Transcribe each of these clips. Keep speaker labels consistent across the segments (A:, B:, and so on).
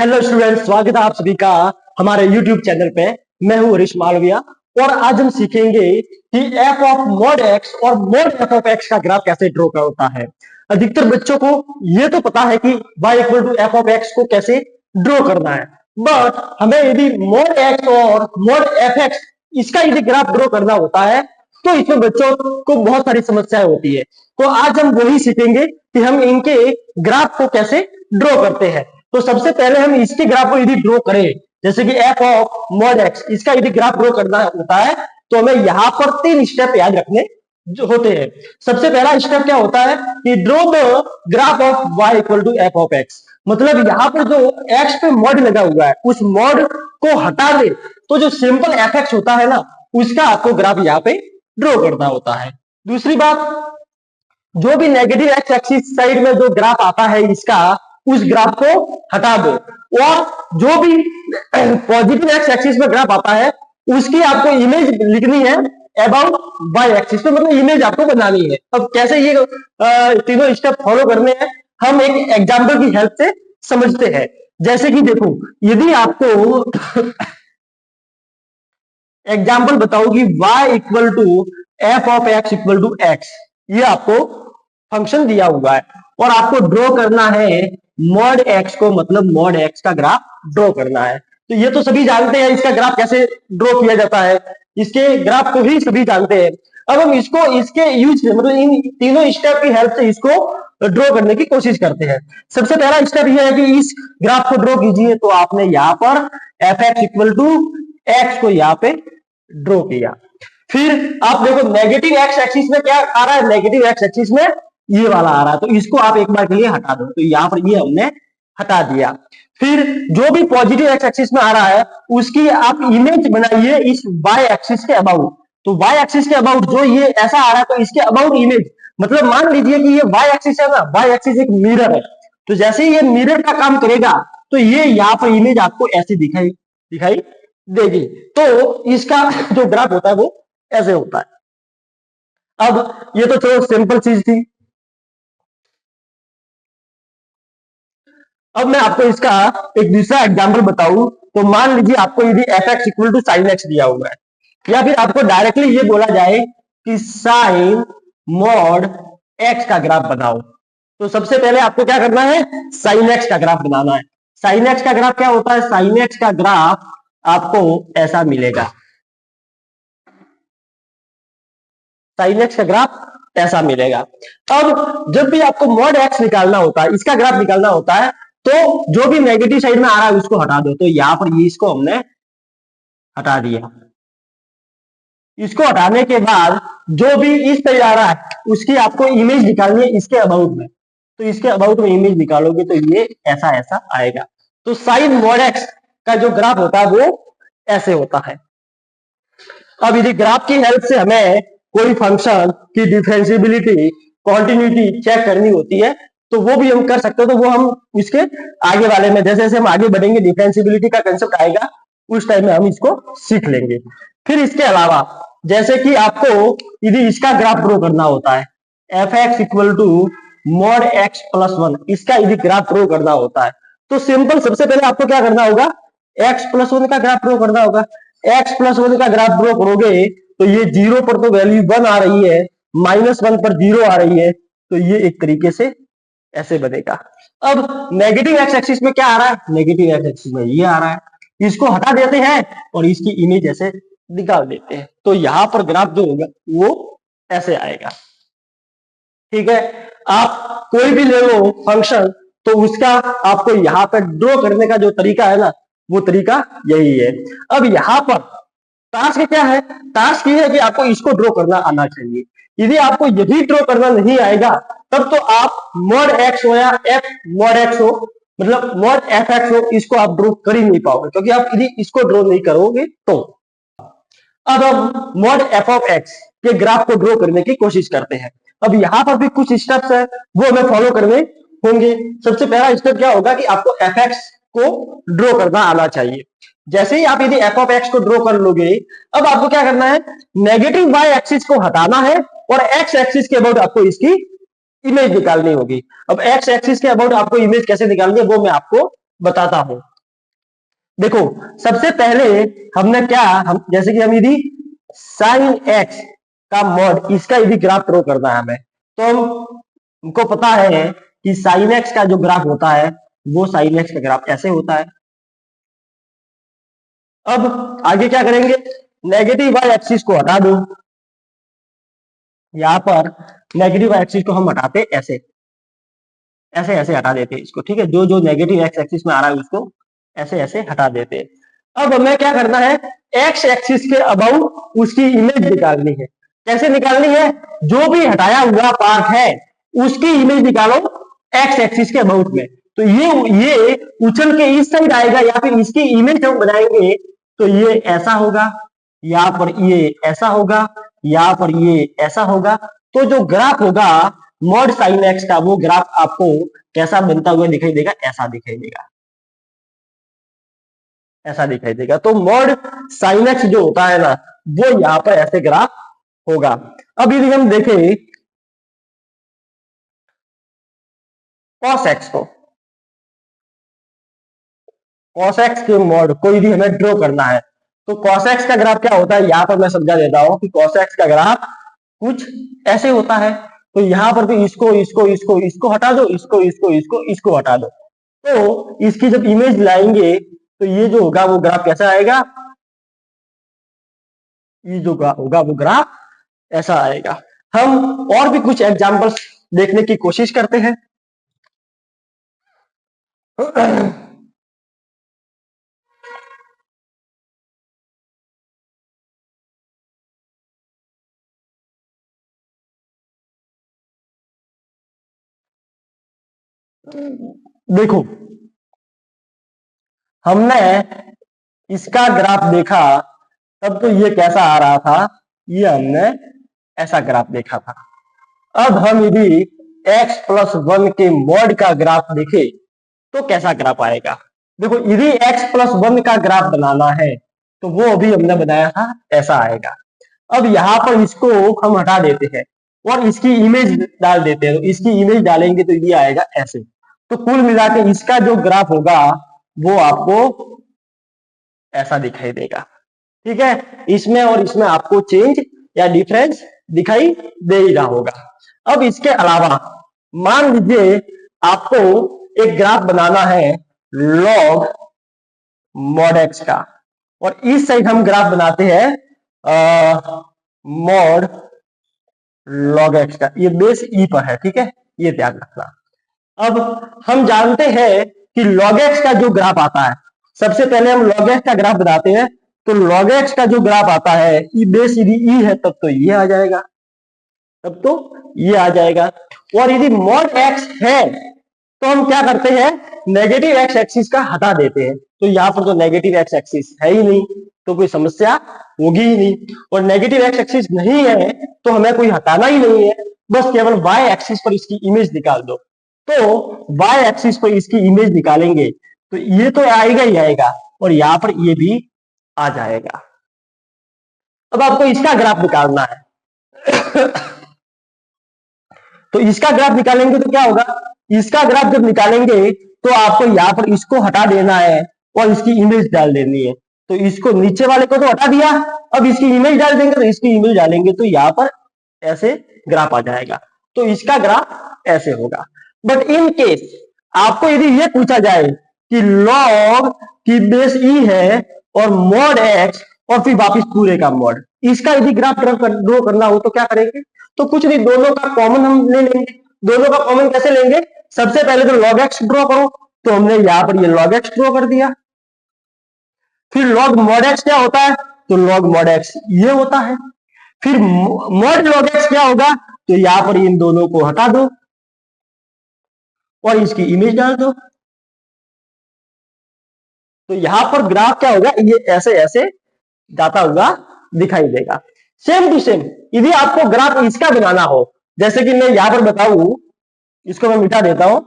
A: Hello students, स्वागत है आप सभी का हमारे यूट्यूब चैनल पे। मैं हूं हरीश मालविया और आज हम सीखेंगे कि एफ ऑफ मॉड एक्स और मॉड एफ ऑफ एक्स का ग्राफ कैसे ड्रॉ होता है। अधिकतर बच्चों को ये तो पता है कि y equal to F of X को कैसे ड्रॉ करना है, बट हमें यदि मॉड एक्स और मॉड एफ एक्स इसका यदि ग्राफ ड्रॉ करना होता है तो इसमें बच्चों को बहुत सारी समस्याएं होती है। तो आज हम वही सीखेंगे कि हम इनके ग्राफ को कैसे ड्रॉ करते हैं। तो सबसे पहले हम इसके ग्राफ को यदि ड्रॉ करें, जैसे कि एफ ऑफ मॉड एक्स, इसका यदि ग्राफ ड्रॉ करना होता है तो हमें यहां पर 3 स्टेप याद रखने होते हैं। सबसे पहला स्टेप क्या होता है कि draw the graph of y equal to F of X. मतलब यहां पर जो x पे मॉड लगा हुआ है उस मॉड को हटा दे तो जो सिंपल एफ एक्स होता है ना, उसका आपको ग्राफ यहाँ पे ड्रॉ करना होता है। दूसरी बात, जो भी नेगेटिव एक्स एक्सिस साइड में जो ग्राफ आता है इसका, उस ग्राफ को हटा दो और जो भी पॉजिटिव एक्स एक्सिस में ग्राफ आता है उसकी आपको इमेज लिखनी है अबाउट वाई एक्सिस पे, मतलब इमेज आपको बनानी है। अब कैसे ये तीनों स्टेप फॉलो करने हैं हम एक एग्जांपल की हेल्प से समझते हैं। जैसे कि देखो, यदि आपको एग्जाम्पल बताओ कि y equal to F of X equal to X, ये आपको फंक्शन दिया हुआ है और आपको ड्रॉ करना है मॉड एक्स को, मतलब मॉड एक्स का ग्राफ ड्रॉ करना है। तो ये तो सभी जानते हैं इसका ग्राफ कैसे ड्रॉ किया जाता है, इसके ग्राफ को ही सभी जानते हैं। अब हम इसको इसके यूज से, मतलब इन तीनों स्टेप की हेल्प से इसको ड्रॉ करने की कोशिश करते हैं। सबसे पहला स्टेप यह है कि इस ग्राफ को ड्रॉ कीजिए। तो आपने यहाँ पर F X equal to X को यहाँ पे ड्रॉ किया। फिर आप देखो नेगेटिव एक्स एक्सिस में क्या आ रहा है, नेगेटिव एक्स एक्सिस में ये वाला आ रहा है, तो इसको आप एक बार के लिए हटा दो। तो यहाँ पर ये हमने हटा दिया। फिर जो भी पॉजिटिव एक्स एक्सिस में आ रहा है उसकी आप इमेज बनाइए इस वाई एक्सिस के अबाउट। तो वाई एक्सिस के अबाउट जो ये ऐसा आ रहा है तो इसके अबाउट इमेज, मतलब मान लीजिए कि ये वाई एक्सिस है ना, वाई एक्सिस एक मिरर है, तो जैसे ही ये मिरर का काम करेगा तो ये यहाँ पर इमेज आपको ऐसे दिखाई दिखाई देगी। तो इसका जो ग्राफ होता है वो ऐसे होता है। अब ये तो चलो सिंपल चीज थी। अब मैं आपको इसका एक दूसरा एग्जांपल बताऊं। तो मान लीजिए आपको यदि F X equal to sine X दिया हुआ है, या फिर आपको डायरेक्टली ये बोला जाए कि साइन मॉड एक्स का ग्राफ बनाओ। तो सबसे पहले आपको क्या करना है, साइन एक्स का ग्राफ बनाना है। साइन एक्स का ग्राफ क्या होता है, साइन एक्स का ग्राफ आपको ऐसा मिलेगा। साइन एक्स का ग्राफ ऐसा मिलेगा। अब जब भी आपको मॉड एक्स निकालना होता है, इसका ग्राफ निकालना होता है, तो जो भी नेगेटिव साइड में आ रहा है उसको हटा दो। तो यहां पर ये इसको हमने हटा दिया। इसको हटाने के बाद जो भी इस साइड आ रहा है उसकी आपको इमेज निकालनी है इसके अबाउट में। तो इसके अबाउट में इमेज निकालोगे तो ये ऐसा ऐसा आएगा। तो साइन मॉड एक्स का जो ग्राफ होता है वो ऐसे होता है। अब यदि ग्राफ की हेल्प से हमें कोई फंक्शन की डिफरेंशिएबिलिटी, कॉन्टिन्यूटी चेक करनी होती है तो वो भी हम कर सकते हैं। तो वो हम इसके आगे वाले में, जैसे जैसे हम आगे बढ़ेंगे डिफरेंशिएबिलिटी का कंसेप्ट आएगा उस टाइम में हम इसको सीख लेंगे। फिर इसके अलावा जैसे कि आपको यदि इसका ग्राफ ड्रॉ करना होता है, F X equal to mod X plus 1, इसका यदि ग्राफ ड्रॉ करना होता है तो सिंपल सबसे पहले आपको क्या करना होगा, एक्स प्लस 1 का ग्राफ ड्रॉ करना होगा। एक्स प्लस 1 का ग्राफ ड्रॉ करोगे तो ये 0 पर तो वैल्यू 1 आ रही है, -1 पर 0 आ रही है, तो ये एक तरीके से ऐसे बनेगा। अब नेगेटिव एक्स एक्सिस में क्या आ रहा है, नेगेटिव एक्स एक्सिस में ये आ रहा है, इसको हटा देते हैं और इसकी इमेज ऐसे निकाल देते हैं। तो यहां पर ग्राफ जो होगा वो ऐसे आएगा। ठीक है, आप कोई भी ले लो फंक्शन तो उसका आपको यहाँ पर ड्रॉ करने का जो तरीका है ना, वो तरीका यही है। अब यहाँ पर टास्क क्या है, टास्क ये है कि आपको इसको ड्रॉ करना आना चाहिए। यदि आपको यही ड्रॉ करना नहीं आएगा तब तो आप मॉड एक्स हो या एफ मॉड एक्स हो, मतलब मॉड एफ एक्स हो, इसको आप ड्रॉ कर ही नहीं पाओगे, क्योंकि आप यदि इसको ड्रॉ नहीं करोगे तो। अब हम मॉड एफ ऑफ एक्स के ग्राफ को ड्रॉ करने की कोशिश करते हैं। अब यहां पर भी कुछ स्टेप्स है वो हमें फॉलो करने होंगे। सबसे पहला स्टेप क्या होगा कि आपको एफ एक्स को ड्रॉ करना आना चाहिए। जैसे ही आप यदि एफ ऑफ एक्स को ड्रॉ कर लोगे, अब आपको क्या करना है, नेगेटिव वाई एक्सिस को हटाना है और एक्स एक्सिस के अबाउट आपको इसकी इमेज निकालनी होगी। अब एक्स एक्सिस के अबाउट आपको इमेज कैसे निकालनी है वो मैं आपको बताता हूं। देखो सबसे पहले हमने क्या, हम जैसे कि हम यदि साइन एक्स का मॉड इसका यदि ग्राफ ड्रॉ करना है हमें, तो हमको पता है कि साइन एक्स का जो ग्राफ होता है वो साइन एक्स का ग्राफ ऐसे होता है। अब आगे क्या करेंगे, नेगेटिव वाई एक्सिस को हटा दो, यहां पर नेगेटिव वाई एक्सिस को हम हटाते ऐसे ऐसे ऐसे हटा देते इसको, ठीक है, जो जो नेगेटिव एक्स एक्सिस में आ रहा है उसको ऐसे ऐसे हटा देते। अब हमें क्या करना है, एक्स एक्सिस के अबाउ उसकी इमेज निकालनी है। कैसे निकालनी है, जो भी हटाया हुआ पार्ट है उसकी इमेज निकालो एक्स एक्सिस के अबाउट में। तो ये उछल के इस साइड आएगा या फिर इसकी इमेज हम बनाएंगे तो ये ऐसा होगा, यहाँ पर ये ऐसा होगा, यहाँ पर ये ऐसा होगा। तो जो ग्राफ होगा मॉड साइन एक्स का वो ग्राफ आपको कैसा बनता हुआ दिखाई देगा, ऐसा दिखाई देगा, ऐसा दिखाई देगा। तो मॉड साइन एक्स जो होता है ना वो यहां पर ऐसे ग्राफ होगा। अब यदि हम देखें कॉस एक्स को, कॉस एक्स के मॉड को यदि हमें ड्रॉ करना है तो कॉस एक्स का ग्राफ क्या होता है, यहां पर मैं समझा देता हूं कि कॉस एक्स का ग्राफ कुछ ऐसे होता है। तो यहां पर भी इसको इसको इसको इसको हटा दो, इसको इसको इसको इसको हटा दो, तो इसकी जब इमेज लाएंगे तो ये जो होगा वो ग्राफ कैसा आएगा, ये जो होगा वो ग्राफ ऐसा आएगा। हम और भी कुछ एग्जांपल्स देखने की कोशिश करते हैं। देखो हमने इसका ग्राफ देखा तब तो ये कैसा आ रहा था, ये हमने ऐसा ग्राफ देखा था। अब हम यदि x+1 के मॉड का ग्राफ देखें तो कैसा ग्राफ आएगा। देखो यदि x+1 का ग्राफ बनाना है तो वो अभी हमने बनाया था ऐसा आएगा। अब यहां पर इसको हम हटा देते हैं और इसकी इमेज डाल देते हैं, तो इसकी इमेज डालेंगे तो ये आएगा ऐसे। तो कुल मिला के इसका जो ग्राफ होगा वो आपको ऐसा दिखाई देगा, ठीक है। इसमें और इसमें आपको चेंज या डिफरेंस दिखाई दे ही रहा होगा। अब इसके अलावा मान लीजिए आपको एक ग्राफ बनाना है लॉग मॉड एक्स का, और इस साइड हम ग्राफ बनाते हैं मॉड लॉग एक्स का, ये बेस ई पर है, ठीक है, ये ध्यान रखना। अब हम जानते हैं कि log x का जो ग्राफ आता है, सबसे पहले हम log x का ग्राफ बनाते हैं, तो log x का जो ग्राफ आता है ई बेस यदि ई है तब तो ये आ जाएगा, तब तो ये आ जाएगा। और यदि मॉड x है तो हम क्या करते हैं, नेगेटिव x एक्सिस का हटा देते हैं। तो यहाँ पर तो नेगेटिव x एक्सिस है ही नहीं तो कोई समस्या होगी ही नहीं, और नेगेटिव x एक्सिस नहीं है तो हमें कोई हटाना ही नहीं है, बस केवल y एक्सिस पर इसकी इमेज निकाल दो। तो y एक्सिस पर इसकी इमेज निकालेंगे तो ये तो आएगा ही आएगा और यहां पर ये भी आ जाएगा। अब आपको इसका ग्राफ निकालना है तो इसका ग्राफ निकालेंगे तो क्या होगा, इसका ग्राफ जब निकालेंगे तो आपको यहां पर इसको हटा देना है और इसकी इमेज डाल देनी है। तो इसको नीचे वाले को तो हटा दिया, अब इसकी इमेज डाल देंगे, तो इसकी इमेज डालेंगे तो यहां पर ऐसे ग्राफ आ जाएगा। तो इसका ग्राफ ऐसे होगा। बट इन केस आपको यदि ये पूछा जाए कि लॉग की बेस ई है और मॉड एक्स और फिर वापिस पूरे का मॉड, इसका यदि ग्राफ ड्रॉ करना हो तो क्या करेंगे, तो कुछ नहीं, दोनों का कॉमन हम ले लेंगे। दोनों का कॉमन कैसे लेंगे, सबसे पहले तो log x ड्रॉ करो, तो हमने यहां पर ये log x ड्रॉ कर दिया। फिर log mod x क्या होता है, तो log mod x ये होता है। फिर mod log x क्या होगा, तो यहां पर इन दोनों को हटा दो और इसकी इमेज डाल दो। तो यहां पर ग्राफ क्या होगा, ये ऐसे ऐसे जाता हुआ दिखाई देगा। सेम टू सेम यदि आपको ग्राफ इसका बनाना हो, जैसे कि मैं यहां पर बताऊं, इसको मैं मिटा देता हूं,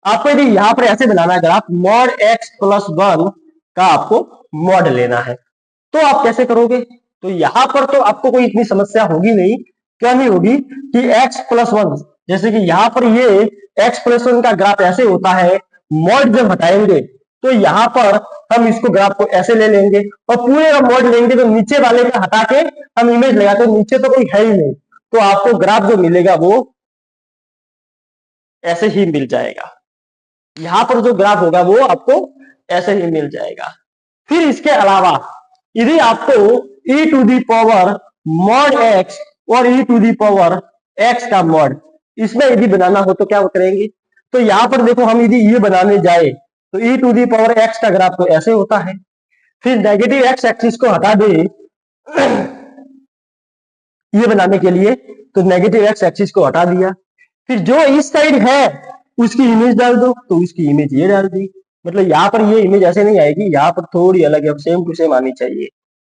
A: आपको यदि यहां पर ऐसे बनाना है ग्राफ, मॉड x+1 का आपको मॉड लेना है, तो आप कैसे करोगे, तो यहां पर तो आपको कोई इतनी समस्या होगी नहीं। क्या नहीं होगी कि x+1, जैसे कि यहां पर ये x+1 का ग्राफ ऐसे होता है मॉड जब हटाएंगे तो यहाँ पर हम इसको ग्राफ को ऐसे ले लेंगे और पूरे का मॉड लेंगे तो नीचे वाले का हटा के हम इमेज लगाते, नीचे तो कोई है ही नहीं, तो आपको ग्राफ जो मिलेगा वो ऐसे ही मिल जाएगा। यहां पर जो ग्राफ होगा वो आपको ऐसे ही मिल जाएगा। फिर इसके अलावा यदि आपको e to the power mod x और e to the power x का मॉड इसमें यदि बनाना हो तो क्या करेंगे, तो यहां पर देखो हम यदि ये बनाने जाए तो e to the power x का ग्राफ तो ऐसे होता है। फिर नेगेटिव x एक्सिस को हटा दे ये बनाने के लिए, तो नेगेटिव x एक्सिस को हटा दिया, फिर जो इस साइड है उसकी इमेज डाल दो, तो उसकी इमेज ये डाल दी। मतलब यहाँ पर ये इमेज ऐसे नहीं आएगी, यहाँ पर थोड़ी अलग है, सेम टू सेम आनी चाहिए,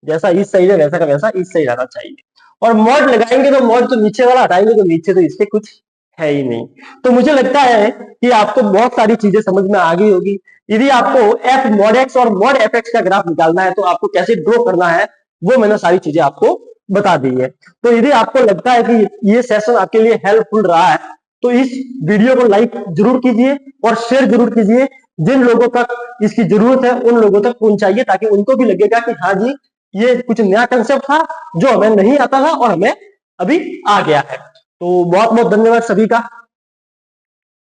A: जैसा इस साइड है वैसा का वैसा इस साइड आना चाहिए। और मॉड लगाएंगे तो मॉड तो नीचे वाला हटाएंगे तो नीचे तो इसके कुछ है ही नहीं। तो मुझे लगता है कि आपको बहुत सारी चीजें समझ में आ गई होगी। यदि आपको एफ मॉड एक्स और मॉड एफ एक्स का ग्राफ निकालना है तो आपको कैसे ड्रॉ करना है वो मैंने सारी चीजें आपको बता दी है। तो यदि आपको लगता है कि ये सेशन आपके लिए हेल्पफुल रहा है तो इस वीडियो को लाइक जरूर कीजिए और शेयर जरूर कीजिए। जिन लोगों तक इसकी जरूरत है उन लोगों तक पहुंचाइए ताकि उनको भी लगेगा कि हाँ जी ये कुछ नया कंसेप्ट था जो हमें नहीं आता था और हमें अभी आ गया है। तो बहुत बहुत धन्यवाद सभी का।